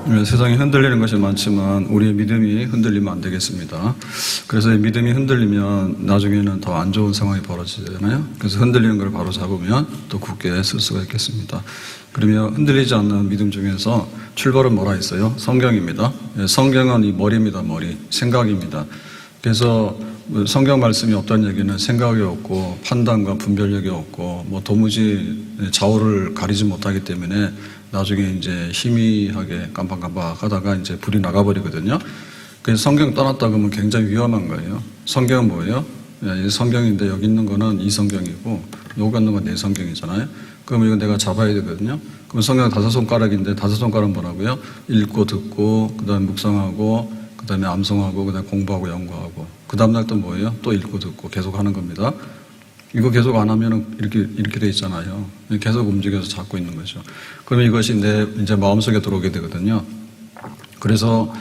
세상이 흔들리는 것이 많지만 우리의 믿음이 흔들리면 안 되겠습니다. 그래서 믿음이 흔들리면 나중에는 더 안 좋은 상황이 벌어지잖아요. 그래서 흔들리는 걸 바로 잡으면 또 굳게 설 수가 있겠습니다. 그러면 흔들리지 않는 믿음 중에서 출발은 뭐라 했어요? 성경입니다. 성경은 이 머리입니다. 머리. 생각입니다. 그래서 성경 말씀이 없다는 얘기는 생각이 없고 판단과 분별력이 없고 뭐 도무지 좌우를 가리지 못하기 때문에 나중에 이제 희미하게 깜빡깜빡 하다가 이제 불이 나가버리거든요. 그래서 성경 떠났다 그러면 굉장히 위험한 거예요. 성경은 뭐예요? 이 성경인데 여기 있는 거는 이 성경이고 여기 있는 건 내 성경이잖아요. 그럼 이거 내가 잡아야 되거든요. 그럼 성경은 5손가락인데 5손가락은 뭐라고요? 읽고 듣고 그 다음에 묵상하고 그 다음에 암송하고 그 다음에 공부하고 연구하고 그 다음날 또 뭐예요? 또 읽고 듣고 계속 하는 겁니다. 이거 계속 안 하면은 이렇게 돼 있잖아요. 계속 움직여서 잡고 있는 거죠. 그러면 이것이 내 이제 마음속에 들어오게 되거든요. 그래서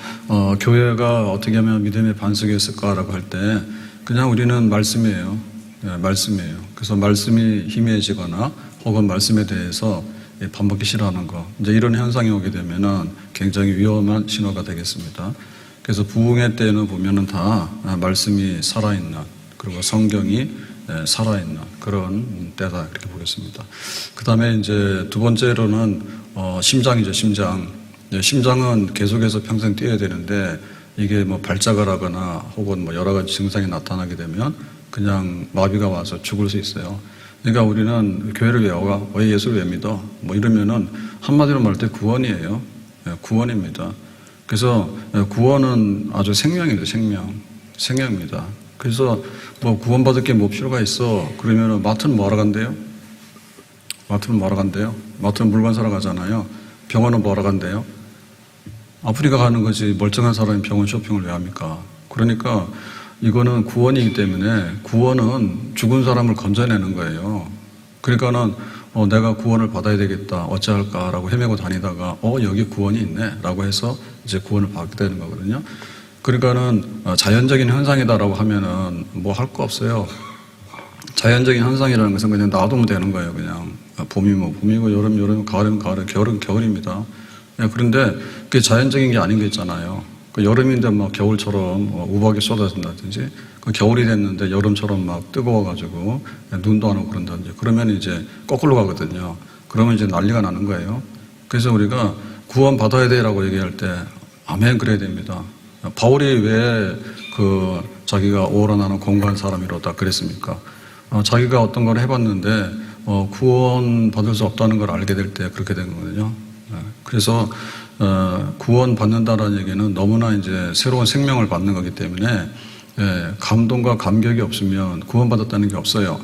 교회가 어떻게 하면 믿음의 반석이 있을까라고 할 때 그냥 우리는 말씀이에요. 말씀이에요. 그래서 말씀이 희미해지거나 혹은 말씀에 대해서 반복이 싫어하는 거. 이제 이런 현상이 오게 되면은 굉장히 위험한 신호가 되겠습니다. 그래서 부흥회 때는 보면은 다 말씀이 살아있는 그리고 성경이 살아있는 그런 때다 이렇게 보겠습니다. 그 다음에 이제 두 번째로는 심장이죠. 심장. 심장은 계속해서 평생 뛰어야 되는데 이게 뭐 발작을 하거나 혹은 뭐 여러 가지 증상이 나타나게 되면 그냥 마비가 와서 죽을 수 있어요. 그러니까 우리는 교회를 왜 와? 왜 예수를 왜 믿어? 뭐 이러면은 한마디로 말할 때 구원이에요. 구원입니다. 그래서 구원은 아주 생명입니다. 생명입니다. 그래서 뭐 구원받을 게 뭐 필요가 있어? 그러면은 마트는 뭐 하러 간대요? 마트는 뭐 하러 간대요? 마트는 물건 사러 가잖아요. 병원은 뭐 하러 간대요? 아프리카 가는 거지 멀쩡한 사람이 병원 쇼핑을 왜 합니까? 그러니까 이거는 구원이기 때문에 구원은 죽은 사람을 건져내는 거예요. 그러니까는 내가 구원을 받아야 되겠다. 어찌할까라고 헤매고 다니다가 여기 구원이 있네 라고 해서 이제 구원을 받게 되는 거거든요. 그러니까는 자연적인 현상이다라고 하면은 뭐 할 거 없어요. 자연적인 현상이라는 것은 그냥 놔두면 되는 거예요. 그냥 봄이면 봄이고 여름 가을이면 가을, 겨울은 겨울입니다. 그런데 그게 자연적인 게 아닌 게 있잖아요. 그 여름인데 막 겨울처럼 우박이 쏟아진다든지 그 겨울이 됐는데 여름처럼 막 뜨거워가지고 눈도 안 오고 그런다든지 그러면 이제 거꾸로 가거든요. 그러면 이제 난리가 나는 거예요. 그래서 우리가 구원 받아야 돼라고 얘기할 때 아멘 그래야 됩니다. 바울이 왜 자기가 오로나는 공고한 사람이로다 그랬습니까? 자기가 어떤 걸 해봤는데 구원 받을 수 없다는 걸 알게 될 때 그렇게 된 거거든요. 그래서 구원 받는다라는 얘기는 너무나 이제 새로운 생명을 받는 거기 때문에 감동과 감격이 없으면 구원 받았다는 게 없어요.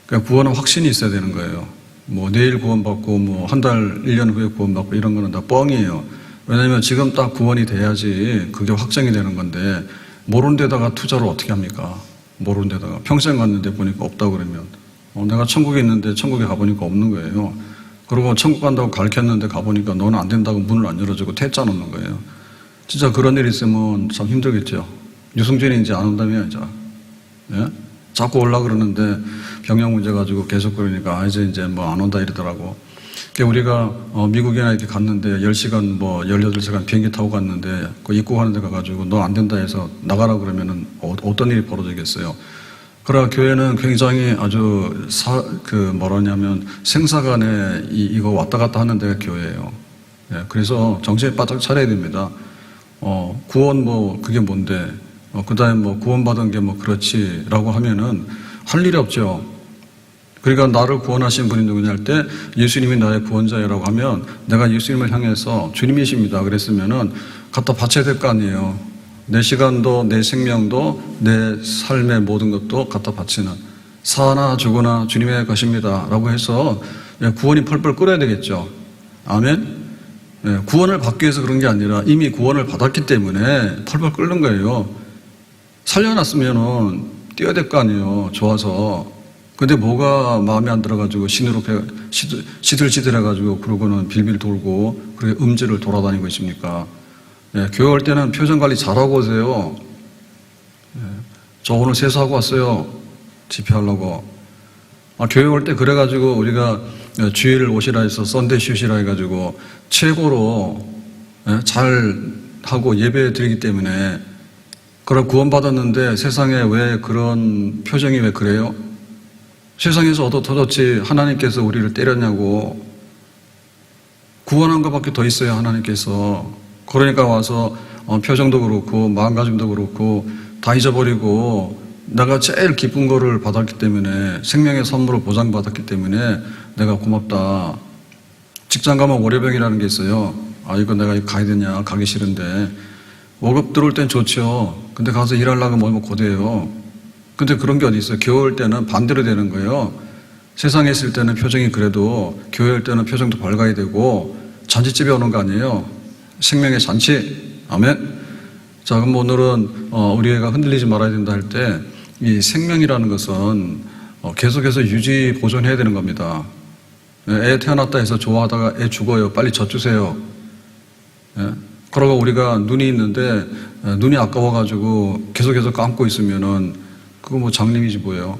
그러니까 구원은 확신이 있어야 되는 거예요. 뭐 내일 구원 받고 뭐 한 달, 1년 후에 구원 받고 이런 거는 다 뻥이에요. 왜냐하면 지금 딱 구원이 돼야지 그게 확정이 되는 건데 모르는 데다가 투자를 어떻게 합니까? 모르는 데다가 평생 갔는데 보니까 없다 그러면 내가 천국에 있는데 천국에 가보니까 없는 거예요. 그리고 천국 간다고 가르쳤는데 가보니까 너는 안 된다고 문을 안 열어주고 퇴짜 놓는 거예요. 진짜 그런 일이 있으면 참 힘들겠죠. 유승준이 이제 안 온다면 예? 자꾸 올라 그러는데 병역 문제 가지고 계속 그러니까 이제 뭐 안 온다 이러더라고. 우리가 미국이나 이렇게 갔는데 10시간 뭐 18시간 비행기 타고 갔는데 그 입국하는 데 가가지고 너 안 된다 해서 나가라 그러면은 어떤 일이 벌어지겠어요. 그러나 교회는 굉장히 아주 뭐라냐면 생사간에 이거 왔다 갔다 하는 데가 교회예요. 그래서 정신이 바짝 차려야 됩니다. 구원 뭐 그게 뭔데? 그 다음에 뭐 구원받은 게 뭐 그렇지라고 하면은 할 일이 없죠. 그러니까 나를 구원하신 분이 누구냐 할 때 예수님이 나의 구원자라고 하면 내가 예수님을 향해서 주님이십니다 그랬으면은 갖다 바쳐야 될 거 아니에요. 내 시간도 내 생명도 내 삶의 모든 것도 갖다 바치는 사나 죽으나 주님의 것입니다 라고 해서 구원이 펄펄 끓어야 되겠죠. 아멘. 구원을 받기 위해서 그런 게 아니라 이미 구원을 받았기 때문에 펄펄 끓는 거예요. 살려놨으면은 뛰어야 될 거 아니에요. 좋아서. 근데 뭐가 마음에 안 들어가지고 시들시들해가지고 그러고는 빌빌 돌고 그렇게 음지를 돌아다니고 있습니까? 교회 올 때는 표정 관리 잘하고 오세요. 저 오늘 세수하고 왔어요. 집회하려고. 교회 올 때 그래가지고 우리가 주일 오시라 해서 썬데이 쉬시라 해가지고 최고로 잘 하고 예배 드리기 때문에. 그럼 구원받았는데 세상에 왜 그런 표정이 왜 그래요? 세상에서 도대체 하나님께서 우리를 때렸냐고. 구원한 것밖에 더 있어요, 하나님께서. 그러니까 와서 표정도 그렇고 마음가짐도 그렇고 다 잊어버리고 내가 제일 기쁜 거를 받았기 때문에, 생명의 선물을 보장받았기 때문에 내가 고맙다. 직장 가면 월요병이라는 게 있어요. 이거 내가 가야 되냐, 가기 싫은데. 월급 들어올 땐 좋죠. 근데 가서 일하려고 하면 고대요. 근데 그런 게 어디 있어요. 교회 올 때는 반대로 되는 거예요. 세상에 있을 때는 표정이 그래도 교회 올 때는 표정도 밝아야 되고, 잔치집에 오는 거 아니에요. 생명의 잔치. 아멘. 자, 그럼 오늘은 우리 애가 흔들리지 말아야 된다 할 때, 이 생명이라는 것은 계속해서 유지 보존해야 되는 겁니다. 애 태어났다 해서 좋아하다가 애 죽어요. 빨리 젖주세요. 그러고 우리가 눈이 있는데 눈이 아까워가지고 계속해서 감고 있으면은 그거 뭐 장님이지 뭐예요.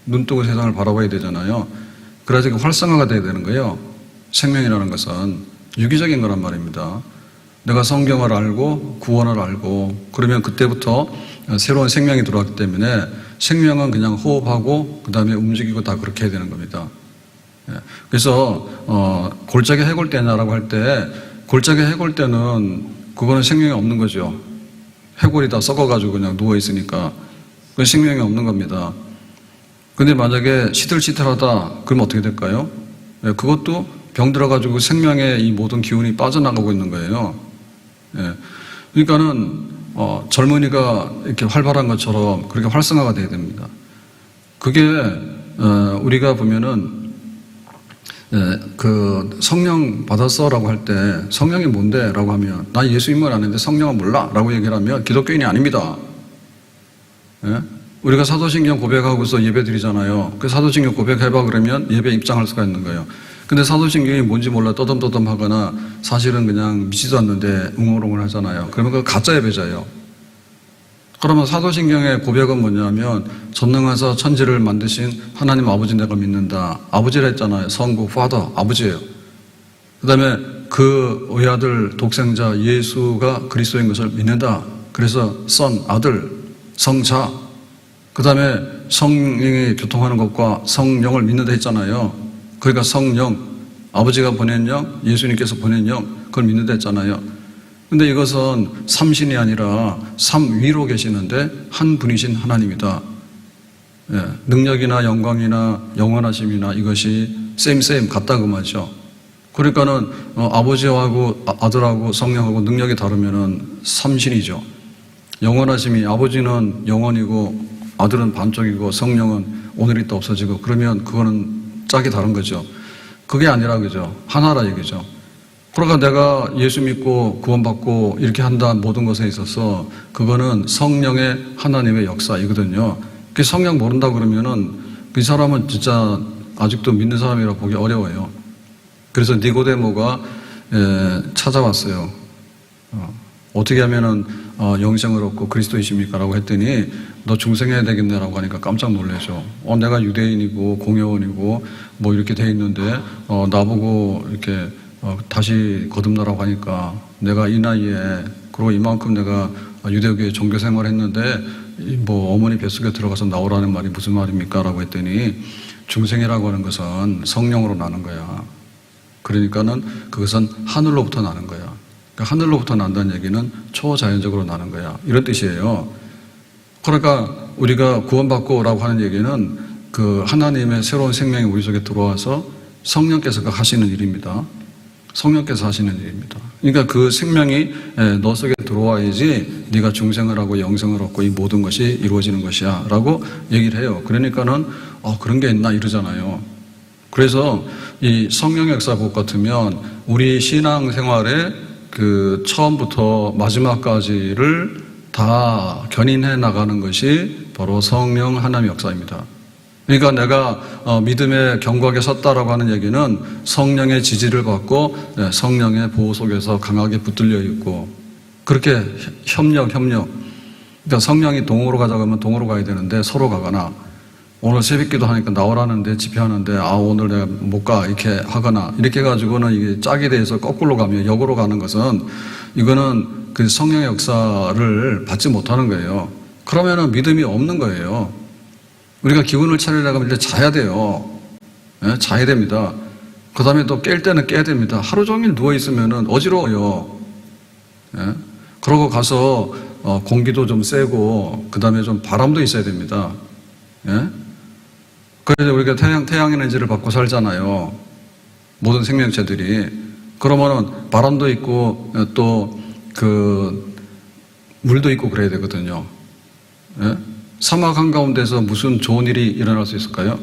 눈 뜨고 세상을 바라봐야 되잖아요. 그래서 활성화가 돼야 되는 거예요. 생명이라는 것은 유기적인 거란 말입니다. 내가 성경을 알고 구원을 알고 그러면 그때부터 새로운 생명이 들어왔기 때문에, 생명은 그냥 호흡하고 그 다음에 움직이고 다 그렇게 해야 되는 겁니다. 그래서 골짜기 해골대냐라고 할 때, 골짜기 해골대는 그거는 생명이 없는 거죠. 해골이 다 썩어가지고 그냥 누워있으니까 그건 생명이 없는 겁니다. 근데 만약에 시들시들하다 그러면 어떻게 될까요? 그것도 병 들어가지고 생명의 이 모든 기운이 빠져나가고 있는 거예요. 그러니까는 젊은이가 이렇게 활발한 것처럼 그렇게 활성화가 돼야 됩니다. 그게 우리가 보면은 그 성령 받았어라고 할 때, 성령이 뭔데? 라고 하면 나 예수 입문 안 했는데 성령은 몰라? 라고 얘기를 하면 기독교인이 아닙니다. 우리가 사도신경 고백하고서 예배 드리잖아요. 그 사도신경 고백해봐 그러면 예배 입장할 수가 있는 거예요. 근데 사도신경이 뭔지 몰라 떠듬떠듬 하거나 사실은 그냥 믿지도 않는데 웅얼웅얼 하잖아요. 그러면 그거 가짜 예배자예요. 그러면 사도신경의 고백은 뭐냐면, 전능하사 천지를 만드신 하나님 아버지 내가 믿는다. 아버지라 했잖아요. 성부, 파더, 아버지예요. 그 다음에 그 외아들 독생자 예수가 그리스도인 것을 믿는다. 그래서 선, 아들, 성자, 그 다음에 성령이 교통하는 것과 성령을 믿는다 했잖아요. 그러니까 성령, 아버지가 보낸 영, 예수님께서 보낸 영, 그걸 믿는다 했잖아요. 근데 이것은 삼신이 아니라 삼위로 계시는데 한 분이신 하나님이다. 능력이나 영광이나 영원하심이나 이것이 same 같다 그 말이죠. 그러니까는 아버지하고 아들하고 성령하고 능력이 다르면은 삼신이죠. 영원하심이, 아버지는 영원이고 아들은 반쪽이고 성령은 오늘 있다 없어지고, 그러면 그거는 짝이 다른 거죠. 그게 아니라 그죠. 하나라 얘기죠. 그러니까 내가 예수 믿고 구원받고 이렇게 한다는 모든 것에 있어서 그거는 성령의 하나님의 역사이거든요. 그 성령 모른다 그러면은 그 사람은 진짜 아직도 믿는 사람이라고 보기 어려워요. 그래서 니고데모가 찾아왔어요. 어떻게 하면은 영생을 얻고 그리스도이십니까? 라고 했더니 너 중생해야 되겠네 라고 하니까 깜짝 놀라죠. 내가 유대인이고 공회원이고 뭐 이렇게 돼 있는데 나보고 이렇게 다시 거듭나라고 하니까, 내가 이 나이에 그리고 이만큼 내가 유대교회 종교 생활을 했는데 뭐 어머니 뱃속에 들어가서 나오라는 말이 무슨 말입니까? 라고 했더니, 중생이라고 하는 것은 성령으로 나는 거야. 그러니까는 그것은 하늘로부터 나는 거야. 그러니까 하늘로부터 난다는 얘기는 초자연적으로 나는 거야. 이런 뜻이에요. 그러니까 우리가 구원받고 라고 하는 얘기는 그 하나님의 새로운 생명이 우리 속에 들어와서 성령께서 하시는 일입니다. 성령께서 하시는 일입니다. 그러니까 그 생명이 너 속에 들어와야지 네가 중생을 하고 영생을 얻고 이 모든 것이 이루어지는 것이야 라고 얘기를 해요. 그러니까는 그런 게 있나 이러잖아요. 그래서 이 성령의 역사 복 같으면 우리 신앙생활의 그 처음부터 마지막까지를 다 견인해 나가는 것이 바로 성령 하나님의 역사입니다. 그러니까 내가 믿음의 경각에 섰다라고 하는 얘기는 성령의 지지를 받고 성령의 보호 속에서 강하게 붙들려 있고, 그렇게 협력. 그러니까 성령이 동으로 가자고 하면 동으로 가야 되는데 서로 가거나, 오늘 새벽기도 하니까 나오라는데 집회하는데 오늘 내가 못 가 이렇게 하거나 이렇게 해가지고는 이게 짝이 돼서 거꾸로 가면 역으로 가는 것은 이거는 그 성령의 역사를 받지 못하는 거예요. 그러면은 믿음이 없는 거예요. 우리가 기운을 차리려고 하면 이제 자야 돼요. 예? 자야 됩니다. 그 다음에 또 깰 때는 깨야 됩니다. 하루 종일 누워있으면 어지러워요. 예? 그러고 가서 공기도 좀 쐬고 그 다음에 좀 바람도 있어야 됩니다. 예? 그래서 우리가 태양 에너지를 받고 살잖아요. 모든 생명체들이. 그러면은 바람도 있고 또 그 물도 있고 그래야 되거든요. 예? 사막 한가운데서 무슨 좋은 일이 일어날 수 있을까요?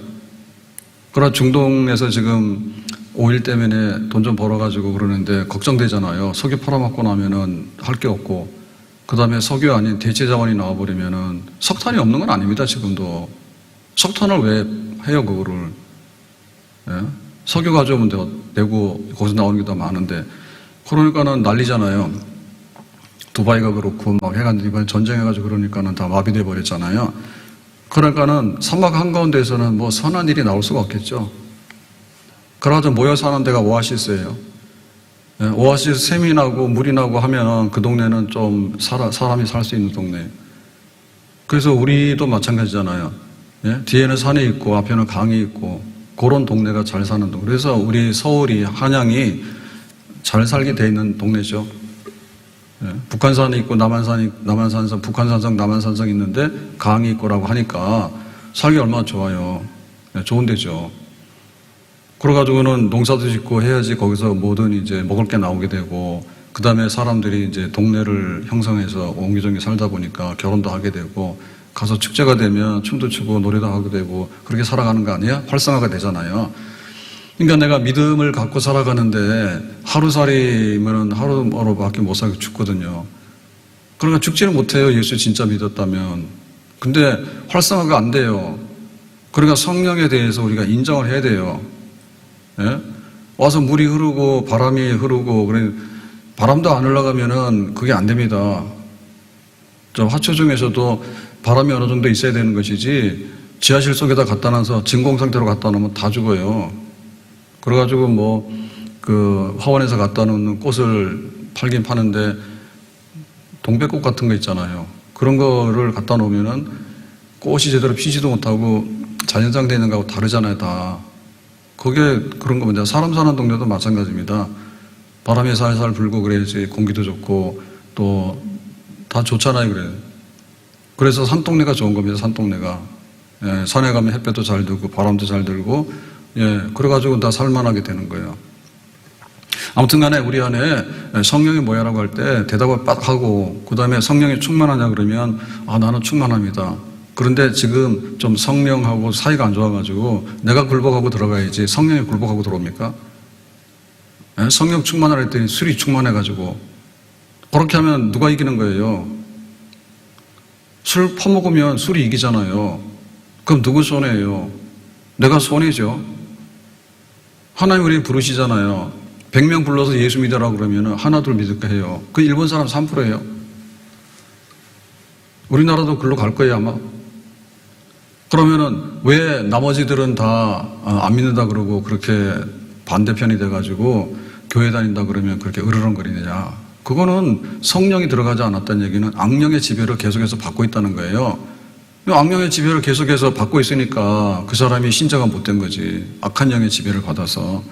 그러나 중동에서 지금 오일 때문에 돈 좀 벌어가지고 그러는데 걱정되잖아요. 석유 팔아먹고 나면은 할 게 없고, 그 다음에 석유 아닌 대체 자원이 나와버리면은 석탄이 없는 건 아닙니다, 지금도. 석탄을 왜 해요, 그거를. 예? 석유 가져오면 되고, 거기서 나오는 게 더 많은데. 그러니까는 난리잖아요. 두바이가 그렇고, 막 해가지고 이번에 전쟁해가지고 그러니까는 다 마비돼 버렸잖아요. 그러니까는 사막 한가운데에서는 뭐 선한 일이 나올 수가 없겠죠. 그래가지고 모여 사는 데가 오아시스예요. 예, 오아시스 샘이 나고 물이 나고 하면 그 동네는 좀 사람이 살 수 있는 동네. 그래서 우리도 마찬가지잖아요. 예? 뒤에는 산이 있고 앞에는 강이 있고 그런 동네가 잘 사는 동네. 그래서 우리 서울이 한양이 잘 살게 돼 있는 동네죠. 예? 북한산이 있고 남한산성, 북한산성, 남한산성 있는데 강이 있고라고 하니까 살기 얼마나 좋아요. 예, 좋은 데죠. 그래가지고는 농사도 짓고 해야지 거기서 뭐든 이제 먹을 게 나오게 되고, 그 다음에 사람들이 이제 동네를 형성해서 옹기종기 살다 보니까 결혼도 하게 되고, 가서 축제가 되면 춤도 추고 노래도 하게 되고, 그렇게 살아가는 거 아니에요? 활성화가 되잖아요. 그러니까 내가 믿음을 갖고 살아가는데 하루살이면은 하루밖에 못 살고 죽거든요. 그러니까 죽지는 못해요. 예수 진짜 믿었다면. 근데 활성화가 안 돼요. 그러니까 성령에 대해서 우리가 인정을 해야 돼요. 예? 와서 물이 흐르고 바람이 흐르고 그래 바람도 안 흘러가면은 그게 안 됩니다. 저 화초 중에서도 바람이 어느 정도 있어야 되는 것이지 지하실 속에다 갖다 놔서 진공 상태로 갖다 놓으면 다 죽어요. 그래가지고 뭐 그 화원에서 갖다 놓는 꽃을 팔긴 파는데 동백꽃 같은 거 있잖아요. 그런 거를 갖다 놓으면은 꽃이 제대로 피지도 못하고 자연상태 있는 거하고 다르잖아요, 다. 그게 그런 겁니다. 사람 사는 동네도 마찬가지입니다. 바람이 살살 불고 그래야지 공기도 좋고 또 다 좋잖아요, 그래요. 그래서 산동네가 좋은 겁니다, 산동네가. 예, 산에 가면 햇볕도 잘 들고 바람도 잘 들고, 예, 그래가지고 다 살만하게 되는 거예요. 아무튼 간에 우리 안에 성령이 뭐야라고 할 때 대답을 빡 하고, 그 다음에 성령이 충만하냐 그러면, 나는 충만합니다. 그런데 지금 좀 성령하고 사이가 안 좋아가지고 내가 굴복하고 들어가야지 성령이 굴복하고 들어옵니까? 예? 성령 충만하라 했더니 술이 충만해가지고 그렇게 하면 누가 이기는 거예요? 술 퍼먹으면 술이 이기잖아요. 그럼 누구 손해예요? 내가 손해죠. 하나님 우리 부르시잖아요. 100명 불러서 예수 믿으라고 그러면 하나 둘 믿을까 해요. 그 일본 사람 3%예요. 우리나라도 글로 갈 거예요 아마. 그러면은 왜 나머지들은 다 안 믿는다 그러고 그렇게 반대편이 돼가지고 교회 다닌다 그러면 그렇게 으르렁거리느냐. 그거는 성령이 들어가지 않았다는 얘기는 악령의 지배를 계속해서 받고 있다는 거예요. 악령의 지배를 계속해서 받고 있으니까 그 사람이 신자가 못된 거지. 악한 영의 지배를 받아서.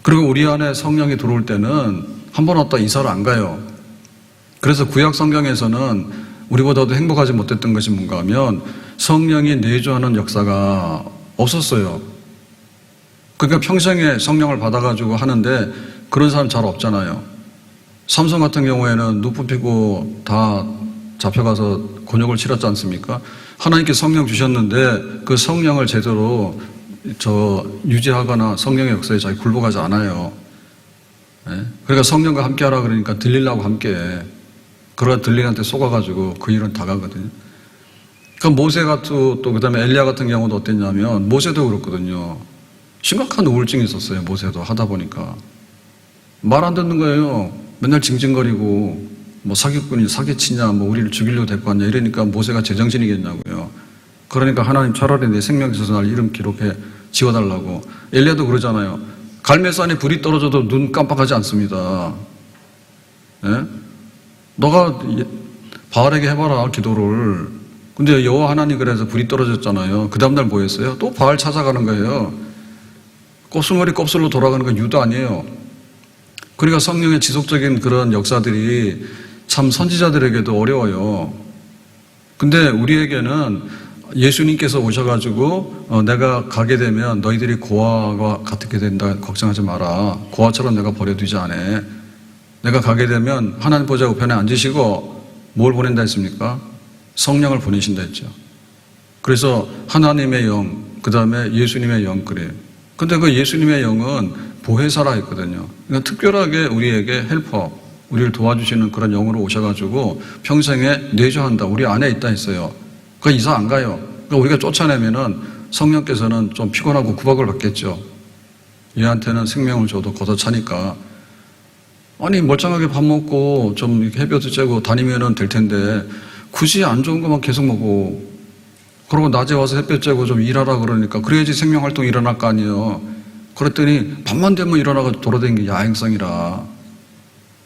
그리고 우리 안에 성령이 들어올 때는 한 번 왔다 이사를 안 가요. 그래서 구약 성경에서는 우리보다도 행복하지 못했던 것이 뭔가 하면 성령이 내주하는 역사가 없었어요. 그러니까 평생에 성령을 받아가지고 하는데 그런 사람 잘 없잖아요. 삼손 같은 경우에는 눈 뽑히고 다 잡혀가서 곤욕을 치렀지 않습니까? 하나님께 성령 주셨는데 그 성령을 제대로 유지하거나 성령의 역사에 자기 굴복하지 않아요. 네? 그러니까 성령과 함께 하라 그러니까 들리려고 함께 해. 그러다 들리한테 속아가지고 그 일은 다 가거든요. 그러니까 모세 같은 또 그다음에 엘리야 같은 경우도 어땠냐면 모세도 그렇거든요. 심각한 우울증이 있었어요. 모세도 하다 보니까 말 안 듣는 거예요. 맨날 징징거리고 뭐 사기꾼이 사기치냐 뭐 우리를 죽이려고 데리고 왔냐 이러니까 모세가 제정신이겠냐고요. 그러니까 하나님 차라리 내 생명에 있어서 날 이름 기록해 지워달라고. 엘리야도 그러잖아요. 갈멜산에 불이 떨어져도 눈 깜빡하지 않습니다. 예? 너가 바알에게 해봐라 기도를. 근데 여호와 하나님 그래서 불이 떨어졌잖아요. 그 다음날 뭐 했어요? 또 바알 찾아가는 거예요. 곱슬머리 곱슬로 돌아가는 건 유도 아니에요. 그러니까 성령의 지속적인 그런 역사들이 참 선지자들에게도 어려워요. 근데 우리에게는 예수님께서 오셔가지고 내가 가게 되면 너희들이 고아와 같게 된다 걱정하지 마라. 고아처럼 내가 버려두지 않아. 내가 가게 되면 하나님 보좌 우편에 앉으시고 뭘 보낸다 했습니까? 성령을 보내신다 했죠. 그래서 하나님의 영, 그 다음에 예수님의 영 그래요. 근데 그 예수님의 영은 보혜사라 했거든요. 그러니까 특별하게 우리에게 헬퍼, 우리를 도와주시는 그런 영으로 오셔가지고 평생에 내주한다. 우리 안에 있다 했어요. 그 이사 안 가요. 그러니까 우리가 쫓아내면은 성령께서는 좀 피곤하고 구박을 받겠죠. 얘한테는 생명을 줘도 걷어차니까. 아니 멀쩡하게 밥 먹고 좀 햇볕을 쬐고 다니면은 될 텐데 굳이 안 좋은 것만 계속 먹고 그러고 낮에 와서 햇볕 쬐고 좀 일하라 그러니까 그래야지 생명활동이 일어날 거 아니에요. 그랬더니 밤만 되면 일어나가지고 돌아다니는 게 야행성이라.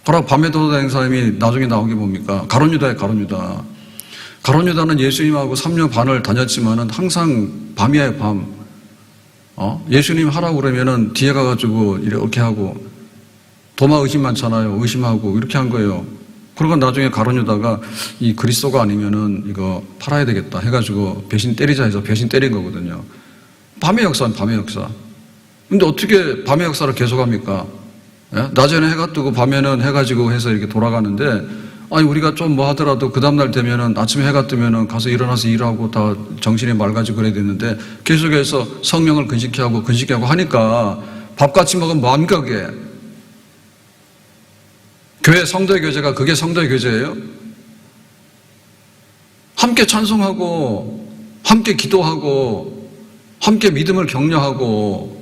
그러고 밤에 돌아다니는 사람이 나중에 나온 게 뭡니까? 가룟유다예요. 가룟유다. 가룟유다는 예수님하고 3년 반을 다녔지만은 항상 밤이에요. 밤. 예수님 하라고 그러면은 뒤에 가가지고 이렇게 하고 도마 의심 많잖아요. 의심하고 이렇게 한 거예요. 그러고 나중에 가룟유다가 이 그리스도가 아니면은 이거 팔아야 되겠다 해가지고 배신 때리자 해서 배신 때린 거거든요. 밤의 역사는 밤의 역사. 근데 어떻게 밤의 역사를 계속합니까? 예? 낮에는 해가 뜨고 밤에는 해가지고 해서 이렇게 돌아가는데 아니 우리가 좀 뭐 하더라도 그 다음날 되면은 아침에 해가 뜨면은 가서 일어나서 일하고 다 정신이 맑아지고 그래야 되는데 계속해서 성령을 근식하고 하니까 밥 같이 먹으면 뭐합니까 그게? 교회 성도의 교제가 그게 성도의 교제예요? 함께 찬송하고 함께 기도하고 함께 믿음을 격려하고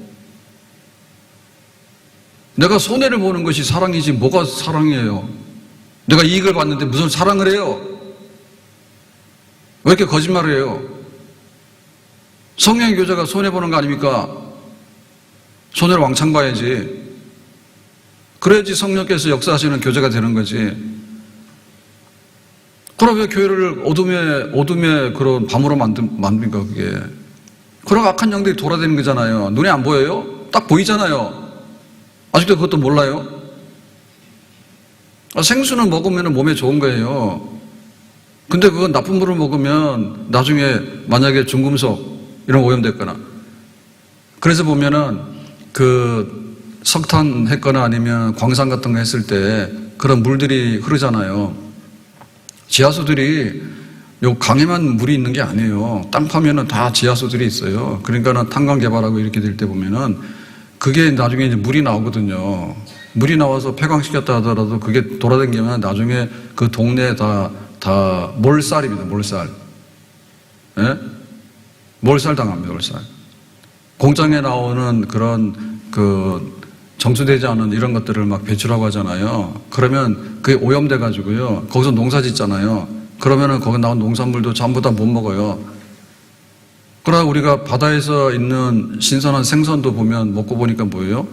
내가 손해를 보는 것이 사랑이지 뭐가 사랑이에요? 내가 이익을 받는데 무슨 사랑을 해요? 왜 이렇게 거짓말을 해요? 성령의 교제가 손해보는 거 아닙니까? 손해를 왕창 봐야지. 그래야지 성령께서 역사하시는 교제가 되는 거지. 그럼 왜 교회를 어둠의 그런 밤으로 만듭니까, 그게? 그런 악한 영들이 돌아다니는 거잖아요. 눈에 안 보여요? 딱 보이잖아요. 아직도 그것도 몰라요? 생수는 먹으면 몸에 좋은 거예요. 근데 그건 나쁜 물을 먹으면 나중에 만약에 중금속 이런 오염됐거나. 그래서 보면은 석탄 했거나 아니면 광산 같은 거 했을 때 그런 물들이 흐르잖아요. 지하수들이 요 강에만 물이 있는 게 아니에요. 땅 파면은 다 지하수들이 있어요. 그러니까는 탄광 개발하고 이렇게 될 때 보면은 그게 나중에 이제 물이 나오거든요. 물이 나와서 폐광시켰다 하더라도 그게 돌아다니면 나중에 그 동네에 다 몰살입니다. 몰살. 예? 몰살 당합니다. 몰살. 공장에 나오는 그런 정수되지 않은 이런 것들을 막 배출하고 하잖아요. 그러면 그게 오염돼 가지고요. 거기서 농사 짓잖아요. 그러면은 거기 나온 농산물도 전부 다 못 먹어요. 그러나 우리가 바다에서 있는 신선한 생선도 보면 먹고 보니까 뭐예요?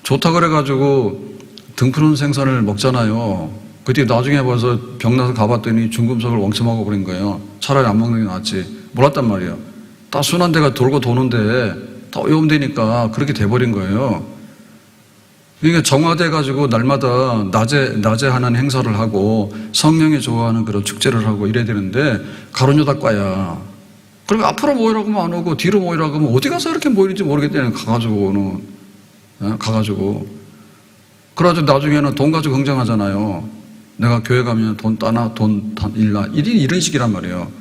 좋다 그래가지고 등푸른 생선을 먹잖아요. 그때 나중에 봐서 병나서 가봤더니 중금속을 왕창 먹어버린 거예요. 차라리 안 먹는 게 낫지. 몰랐단 말이에요. 다 순한 데가 돌고 도는데 다 오염되니까 그렇게 돼버린 거예요. 그러니까 정화돼가지고 날마다 낮에 하는 행사를 하고 성령이 좋아하는 그런 축제를 하고 이래야 되는데 가룟유다과야. 그러면 앞으로 모이라고 하면 안 오고 뒤로 모이라고 하면 어디 가서 이렇게 모이는지 모르겠다는 가가지고는. 그래가지고 나중에는 돈 가지고 흥정하잖아요. 내가 교회 가면 돈 따나 돈 일나 이런 식이란 말이에요.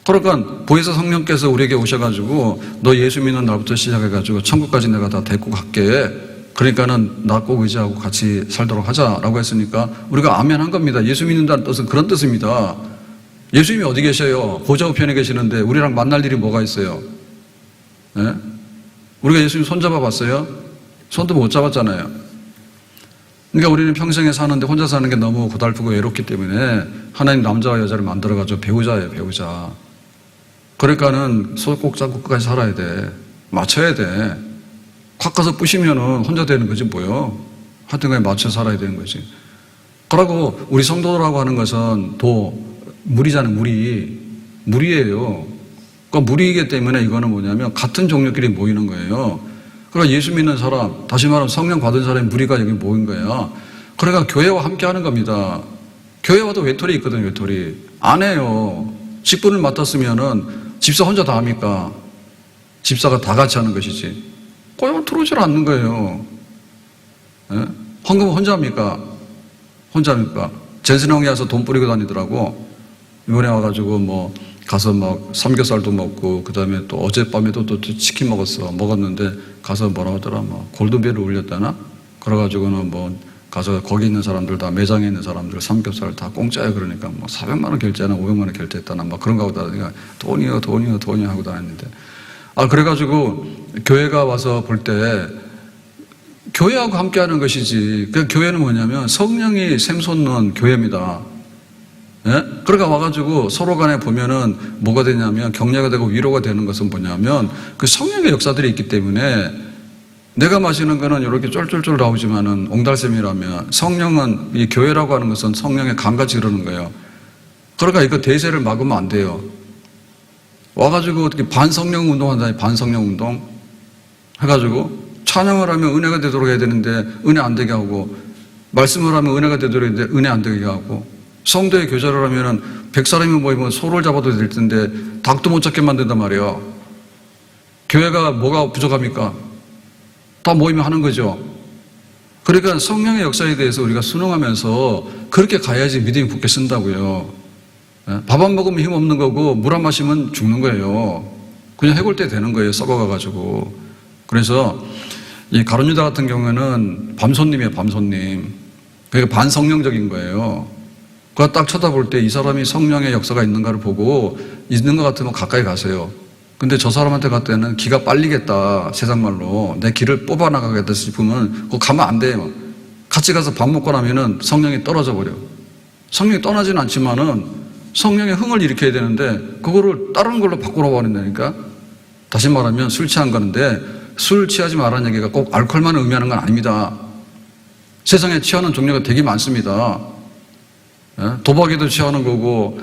그러니까 보혜사 성령께서 우리에게 오셔가지고 너 예수 믿는 날부터 시작해가지고 천국까지 내가 다 데리고 갈게. 그러니까는 나 꼭 의지하고 같이 살도록 하자라고 했으니까 우리가 아멘 한 겁니다. 예수 믿는다는 뜻은 그런 뜻입니다. 예수님이 어디 계셔요? 보좌 우편에 계시는데 우리랑 만날 일이 뭐가 있어요? 네? 우리가 예수님 손잡아 봤어요? 손도 못 잡았잖아요. 그러니까 우리는 평생에 사는데 혼자 사는 게 너무 고달프고 외롭기 때문에 하나님 남자와 여자를 만들어가지고 배우자예요. 배우자. 그러니까는 꼭 잡고 끝까지 살아야 돼. 맞춰야 돼. 콱 가서 부시면은 혼자 되는 거지 뭐요. 하여튼 간에 맞춰 살아야 되는 거지. 그러고 우리 성도라고 하는 것은 무리잖아요. 무리예요. 그러니까 무리이기 때문에 이거는 뭐냐면 같은 종류끼리 모이는 거예요. 그러니까 예수 믿는 사람, 다시 말하면 성령 받은 사람의 무리가 여기 모인 거야. 그러니까 교회와 함께 하는 겁니다. 교회와도 외톨이 있거든요. 외톨이. 안 해요. 직분을 맡았으면은 집사 혼자 다 합니까? 집사가 다 같이 하는 것이지. 꼬여 들어오질 않는 거예요. 예? 헌금은 혼자 합니까? 혼자 합니까? 젠슨형이 와서 돈 뿌리고 다니더라고. 이번에 와가지고 가서 삼겹살도 먹고, 그 다음에 또 어젯밤에도 또 치킨 먹었는데, 가서 뭐라 하더라, 골든벨을 울렸다나? 그래가지고는 가서 거기 있는 사람들 다, 매장에 있는 사람들 삼겹살 다 공짜야. 그러니까 400만 원 결제하나 500만 원 결제했다나 그런 거 하고 다니니까 돈이요 하고 다녔는데. 그래가지고 교회가 와서 볼 때, 교회하고 함께 하는 것이지. 그 교회는 뭐냐면 성령이 샘솟는 교회입니다. 예? 그러니까 와가지고 서로 간에 보면은 뭐가 되냐면 격려가 되고 위로가 되는 것은 뭐냐면 그 성령의 역사들이 있기 때문에 내가 마시는 거는 이렇게 쫄쫄쫄 나오지만은 옹달샘이라면 성령은 이 교회라고 하는 것은 성령의 강같이 흐르는 거예요. 그러니까 이거 대세를 막으면 안 돼요. 와가지고 어떻게 반성령 운동 한다니 반성령 운동 해가지고 찬양을 하면 은혜가 되도록 해야 되는데 은혜 안 되게 하고 말씀을 하면 은혜가 되도록 해야 되는데 은혜 안 되게 하고 성도의 교제를 하면은 100사람이 모이면 소를 잡아도 될 텐데 닭도 못 잡게 만든단 말이에요. 교회가 뭐가 부족합니까? 다 모이면 하는 거죠. 그러니까 성령의 역사에 대해서 우리가 순응하면서 그렇게 가야지 믿음이 붙게 쓴다고요. 밥 안 먹으면 힘 없는 거고 물 안 마시면 죽는 거예요. 그냥 해골 때 되는 거예요. 썩어가가지고. 그래서 이 가룟유다 같은 경우에는 밤손님이에요. 밤손님. 그러니까 반성령적인 거예요. 그거 딱 쳐다볼 때 이 사람이 성령의 역사가 있는가를 보고 있는 것 같으면 가까이 가세요. 근데 저 사람한테 갈 때는 기가 빨리겠다. 세상말로. 내 기를 뽑아나가겠다 싶으면 그거 가면 안 돼요. 같이 가서 밥 먹고 나면은 성령이 떨어져 버려. 성령이 떠나지는 않지만은 성령의 흥을 일으켜야 되는데 그거를 다른 걸로 바꾸러 버린다니까. 다시 말하면 술 취한 건데 술 취하지 말라는 얘기가 꼭 알코올만 의미하는 건 아닙니다. 세상에 취하는 종류가 되게 많습니다. 도박에도 취하는 거고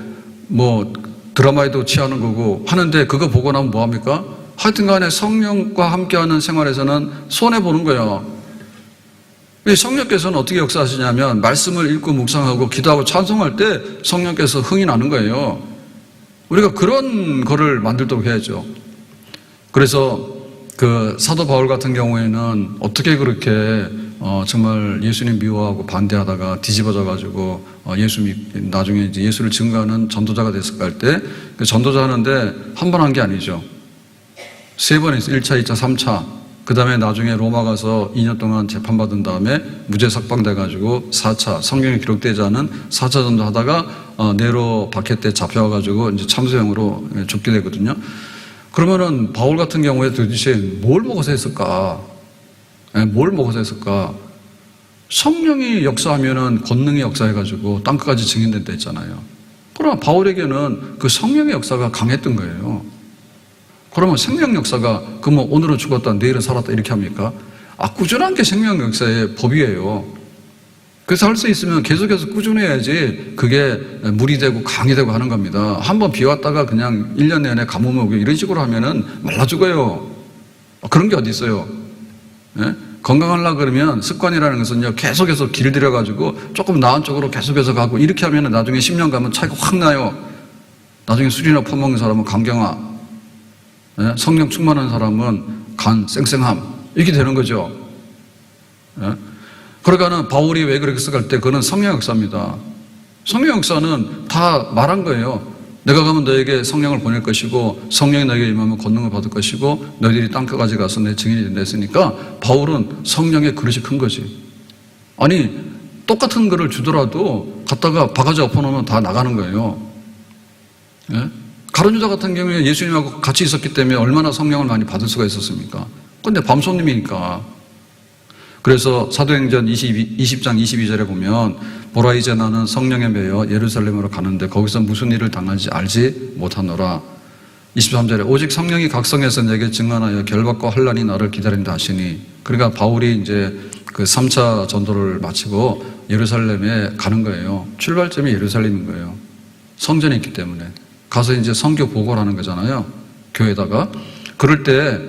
드라마에도 취하는 거고 하는데 그거 보고 나면 뭐합니까? 하여튼 간에 성령과 함께하는 생활에서는 손해보는 거예요. 성령께서는 어떻게 역사하시냐면 말씀을 읽고 묵상하고 기도하고 찬송할 때 성령께서 흥이 나는 거예요. 우리가 그런 거를 만들도록 해야죠. 그래서 그 사도 바울 같은 경우에는 어떻게 그렇게 정말 예수님 미워하고 반대하다가 뒤집어져 가지고 나중에 이제 예수를 증거하는 전도자가 됐을까 할 때 그 전도자 하는데 한 번 한 게 아니죠. 3번 했어요. 1차, 2차, 3차. 그 다음에 나중에 로마 가서 2년 동안 재판받은 다음에 무죄 석방돼 가지고 4차, 성경에 기록되지 않은 4차 전도 하다가 네로 박해 때 잡혀가지고 이제 참수형으로 죽게 되거든요. 그러면은 바울 같은 경우에 도대체 뭘 먹어서 했을까? 뭘 먹어서 했을까? 성령이 역사하면은 권능이 역사해가지고 땅끝까지 증인된다 했잖아요. 그러나 바울에게는 그 성령의 역사가 강했던 거예요. 그러면 생명 역사가 오늘은 죽었다 내일은 살았다 이렇게 합니까? 꾸준한 게 생명 역사의 법이에요. 그래서 할 수 있으면 계속해서 꾸준해야지 그게 물이 되고 강이 되고 하는 겁니다. 한번 비 왔다가 그냥 1년 내내 가뭄이 오고 이런 식으로 하면은 말라 죽어요. 그런 게 어디 있어요? 예? 건강하려고 그러면 습관이라는 것은요, 계속해서 길들여가지고 조금 나은 쪽으로 계속해서 가고 이렇게 하면은 나중에 10년 가면 차이가 확 나요. 나중에 술이나 퍼먹는 사람은 간경화, 예? 성령 충만한 사람은 간 쌩쌩함 이렇게 되는 거죠. 예? 그러니까는 바울이 왜 그렇게 써갈 때 그거는 성령 역사입니다. 성령 역사는 다 말한 거예요. 내가 가면 너에게 성령을 보낼 것이고 성령이 너에게 임하면 권능을 받을 것이고 너희들이 땅끝까지 가서 내 증인이 된다 했으니까 바울은 성령의 그릇이 큰 거지. 아니 똑같은 거를 주더라도 갖다가 바가지 엎어놓으면 다 나가는 거예요. 예? 가룟유다 같은 경우에 예수님하고 같이 있었기 때문에 얼마나 성령을 많이 받을 수가 있었습니까? 근데 밤손님이니까. 그래서 사도행전 20장 22절에 보면 보라 이제 나는 성령에 매여 예루살렘으로 가는데 거기서 무슨 일을 당할지 알지 못하노라. 23절에 오직 성령이 각성해서 내게 증언하여 결박과 환난이 나를 기다린다 하시니, 그러니까 바울이 이제 그 3차 전도를 마치고 예루살렘에 가는 거예요. 출발점이 예루살렘인 거예요. 성전이 있기 때문에. 가서 이제 선교 보고를 하는 거잖아요. 교회에다가. 그럴 때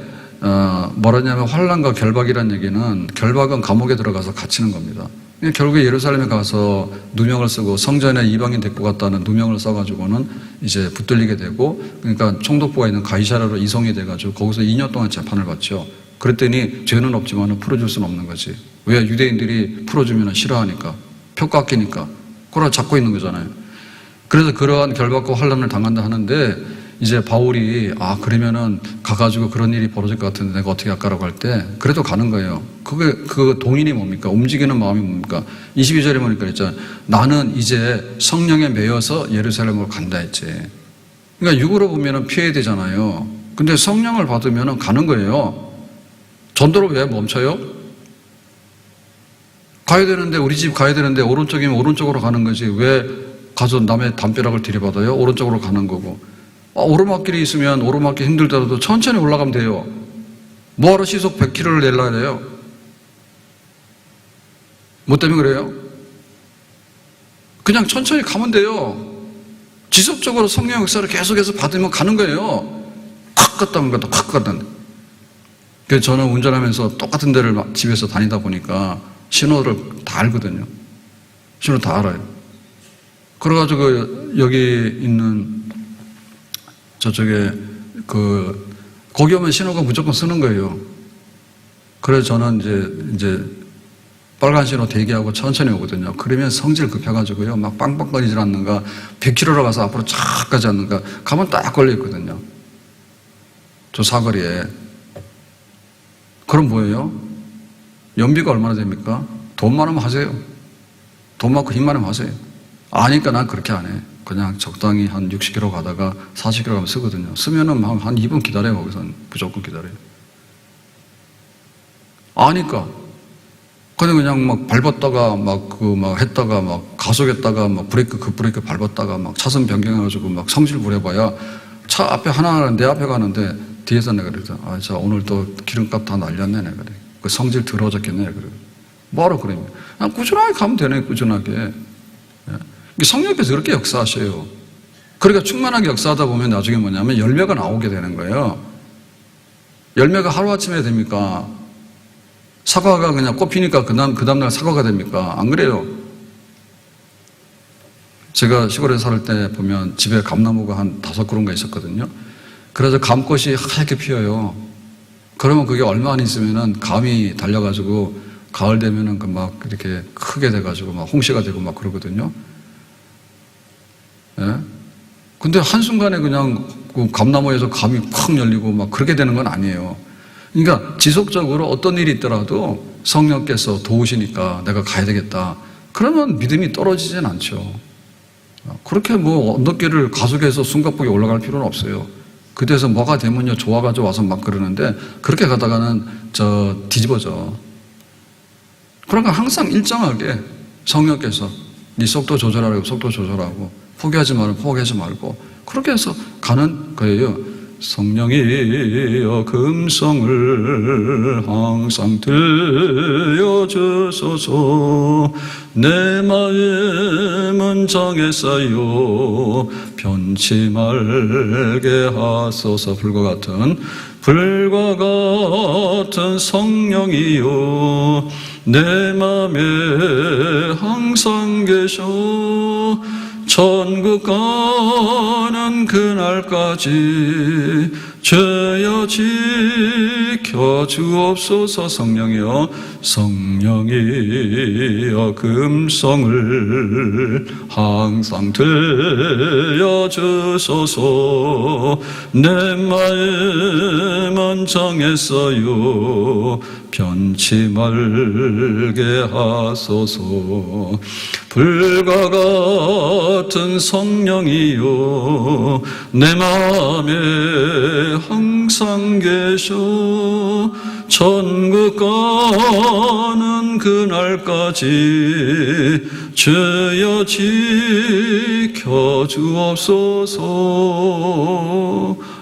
뭐라냐면 환난과 결박이라는 얘기는, 결박은 감옥에 들어가서 갇히는 겁니다. 결국에 예루살렘에 가서 누명을 쓰고 성전에 이방인 데리고 갔다는 누명을 써가지고는 이제 붙들리게 되고, 그러니까 총독부가 있는 가이사랴로 이송이 돼가지고 거기서 2년 동안 재판을 받죠. 그랬더니 죄는 없지만 풀어줄 수는 없는 거지. 왜? 유대인들이 풀어주면 싫어하니까, 표 깎이니까. 그걸 잡고 있는 거잖아요. 그래서 그러한 결박과 환난을 당한다 하는데, 이제 바울이 그러면은 가가지고 그런 일이 벌어질 것 같은데 내가 어떻게 할까라고 할 때 그래도 가는 거예요. 그 동인이 뭡니까? 움직이는 마음이 뭡니까? 22절에 보니까 있잖아요. 나는 이제 성령에 매여서 예루살렘으로 간다 했지. 그러니까 육으로 보면은 피해야 되잖아요. 근데 성령을 받으면은 가는 거예요. 전도를 왜 멈춰요? 가야 되는데, 우리 집 가야 되는데 오른쪽이면 오른쪽으로 가는 거지. 왜 가서 남의 담벼락을 들이받아요? 오른쪽으로 가는 거고. 오르막길이 있으면 오르막길 힘들더라도 천천히 올라가면 돼요. 뭐하러 시속 100km를 내려야 돼요? 뭐 때문에 그래요? 그냥 천천히 가면 돼요. 지속적으로 성령 역사를 계속해서 받으면 가는 거예요. 콱 갔다 온 것도 콱 갔다 온 것. 그래서 저는 운전하면서 똑같은 데를 집에서 다니다 보니까 신호를 다 알거든요. 신호 다 알아요. 그래가지고 여기 있는 저쪽에 거기 오면 신호가 무조건 쓰는 거예요. 그래서 저는 이제 빨간 신호 대기하고 천천히 오거든요. 그러면 성질 급해가지고요, 막 빵빵거리질 않는가, 100km로 가서 앞으로 쫙 가지 않는가, 가면 딱 걸려 있거든요. 저 사거리에. 그럼 뭐예요? 연비가 얼마나 됩니까? 돈 많으면 하세요. 돈 많고 힘 많으면 하세요. 아니까 난 그렇게 안 해. 그냥 적당히 한 60km 가다가 40km 가면 쓰거든요. 쓰면은 한 2분 기다려요. 거기서는 무조건 기다려요. 아니까. 그냥 막 밟았다가 막 했다가 막 가속했다가 막 브레이크 밟았다가 막 차선 변경해가지고 막 성질 부려봐야 차 앞에 하나 내 앞에 가는데 뒤에서 내가 그래서 자 오늘 또 기름값 다 날렸네 내가 그래. 그 성질 더러워졌겠네 그래. 뭐하러 그러면 그냥 꾸준하게 가면 되네 꾸준하게. 성령께서 그렇게 역사하셔요. 그러니까 충만하게 역사하다 보면 나중에 뭐냐면 열매가 나오게 되는 거예요. 열매가 하루아침에 됩니까? 사과가 그냥 꽃피니까 그 다음날 사과가 됩니까? 안 그래요. 제가 시골에 살 때 보면 집에 감나무가 한 5그루인가 있었거든요. 그래서 감꽃이 하얗게 피어요. 그러면 그게 얼마 안 있으면은 감이 달려가지고 가을 되면은 막 이렇게 크게 돼가지고 막 홍시가 되고 막 그러거든요. 예? 근데 한순간에 그냥 그 감나무에서 감이 콱 열리고 막 그렇게 되는 건 아니에요. 그러니까 지속적으로 어떤 일이 있더라도 성령께서 도우시니까 내가 가야 되겠다. 그러면 믿음이 떨어지진 않죠. 그렇게 뭐 언덕길을 가속해서 숨가쁘게 올라갈 필요는 없어요. 그때서 뭐가 되면요 좋아가지고 와서 막 그러는데 그렇게 가다가는 뒤집어져. 그러니까 항상 일정하게 성령께서 네 속도 조절하라고 속도 조절하고 포기하지 말고 그렇게 해서 가는 거예요. 성령이여 금성을 항상 들려주소서. 내 마음은 정했어요 변치 말게 하소서. 불과 같은 성령이여 내 맘에 항상 계셔. 천국 가는 그날까지 죄여 지켜 주옵소서. 성령이여 금성을 항상 들려주소서. 내 마음은 정했어요 변치 말게 하소서. 불과 같은 성령이여 내 맘에 항상 계셔. 천국 가는 그날까지 주여 지켜주옵소서.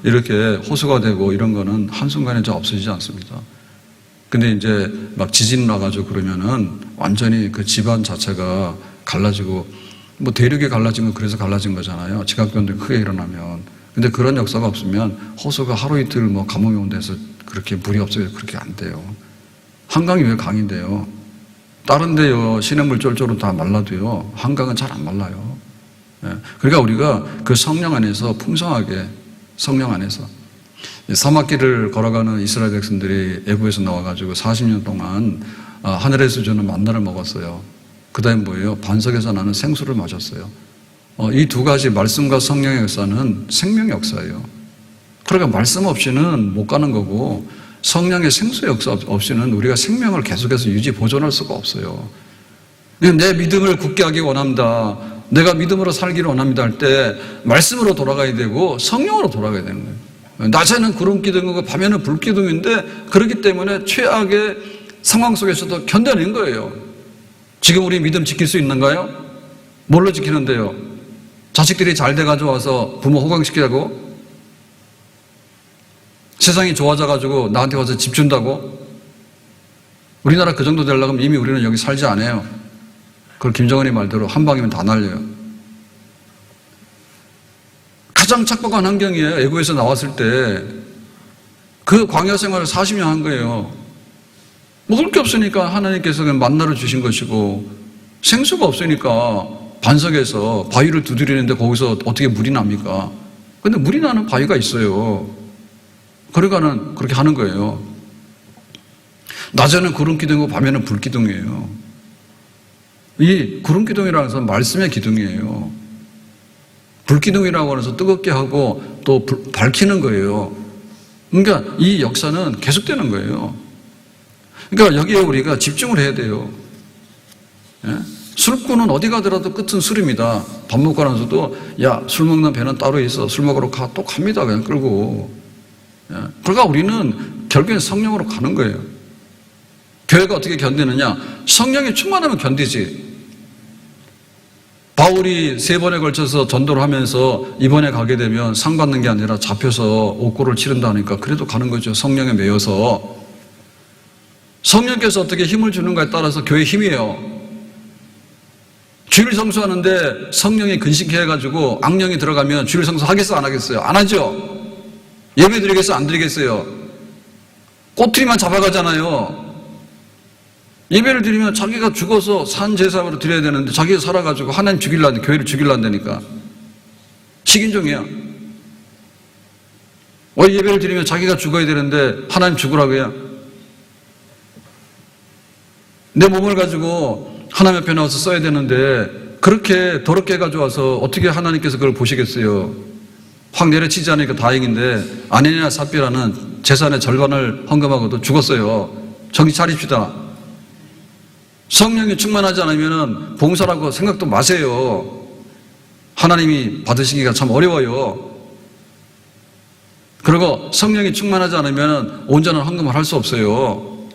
이렇게 호소가 되고 이런 거는 한순간에 이제 없어지지 않습니다. 근데 이제 막 지진 나가지고 그러면은 완전히 그 집안 자체가 갈라지고, 뭐 대륙이 갈라지면 그래서 갈라진 거잖아요. 지각 변동이 크게 일어나면. 근데 그런 역사가 없으면 호수가 하루 이틀 뭐 가뭄이 온 데서 그렇게 물이 없어요. 그렇게 안 돼요. 한강이 왜 강인데요? 다른 데요 시냇물 쫄쫄은 다 말라도요 한강은 잘 안 말라요. 그러니까 우리가 그 성령 안에서 풍성하게, 성령 안에서 사막길을 걸어가는 이스라엘 백성들이 애굽에서 나와가지고 40년 동안 하늘에서 주는 만나를 먹었어요. 그 다음에 뭐예요? 반석에서 나는 생수를 마셨어요. 이 두 가지 말씀과 성령의 역사는 생명의 역사예요. 그러니까 말씀 없이는 못 가는 거고, 성령의 생수의 역사 없이는 우리가 생명을 계속해서 유지 보존할 수가 없어요. 내 믿음을 굳게 하기 원합니다, 내가 믿음으로 살기를 원합니다 할 때 말씀으로 돌아가야 되고 성령으로 돌아가야 되는 거예요. 낮에는 구름 기둥이고 밤에는 불 기둥인데, 그렇기 때문에 최악의 상황 속에서도 견뎌낸 거예요. 지금 우리 믿음 지킬 수 있는가요? 뭘로 지키는데요? 자식들이 잘 돼가지고 와서 부모 호강시키라고? 세상이 좋아져가지고 나한테 와서 집 준다고? 우리나라 그 정도 되려면 이미 우리는 여기 살지 않아요. 그걸 김정은이 말대로 한 방이면 다 날려요. 가장 착박한 환경이에요. 애국에서 나왔을 때 그 광야 생활을 40년 한 거예요. 먹을 게 없으니까 하나님께서 만나를 주신 것이고, 생수가 없으니까 반석에서 바위를 두드리는데 거기서 어떻게 물이 납니까? 근데 물이 나는 바위가 있어요. 그러니까는 그렇게 하는 거예요. 낮에는 구름 기둥이고 밤에는 불 기둥이에요. 이 구름 기둥이라는 것은 말씀의 기둥이에요. 불 기둥이라고 해서 뜨겁게 하고 또 밝히는 거예요. 그러니까 이 역사는 계속되는 거예요. 그러니까 여기에 우리가 집중을 해야 돼요. 예? 술꾼은 어디 가더라도 끝은 술입니다. 밥 먹고 나서도 야, 술 먹는 배는 따로 있어. 술 먹으러 가. 또 갑니다. 그냥 끌고. 예? 그러니까 우리는 결국엔 성령으로 가는 거예요. 교회가 어떻게 견디느냐? 성령이 충만하면 견디지. 바울이 3번에 걸쳐서 전도를 하면서 이번에 가게 되면 상 받는 게 아니라 잡혀서 옥고를 치른다니까 그래도 가는 거죠. 성령에 매여서. 성령께서 어떻게 힘을 주는가에 따라서 교회의 힘이에요. 주일 성수하는데 성령이 근식해가지고 악령이 들어가면 주일 성수 하겠어 안 하겠어요? 안 하죠. 예배 드리겠어요? 안 드리겠어요? 꼬투리만 잡아가잖아요. 예배를 드리면 자기가 죽어서 산 제사로 드려야 되는데 자기가 살아가지고 하나님 죽일라는데 교회를 죽일란다니까. 식인종이야. 왜 예배를 드리면 자기가 죽어야 되는데 하나님 죽으라고 해요? 내 몸을 가지고 하나님 앞에 나와서 써야 되는데 그렇게 더럽게 가져와서 어떻게 하나님께서 그걸 보시겠어요? 확 내려치지 않으니까 다행인데 아내냐 삽비라는 재산의 절반을 헌금하고도 죽었어요. 정신 차립시다. 성령이 충만하지 않으면 봉사라고 생각도 마세요. 하나님이 받으시기가 참 어려워요. 그리고 성령이 충만하지 않으면 온전한 헌금을 할 수 없어요.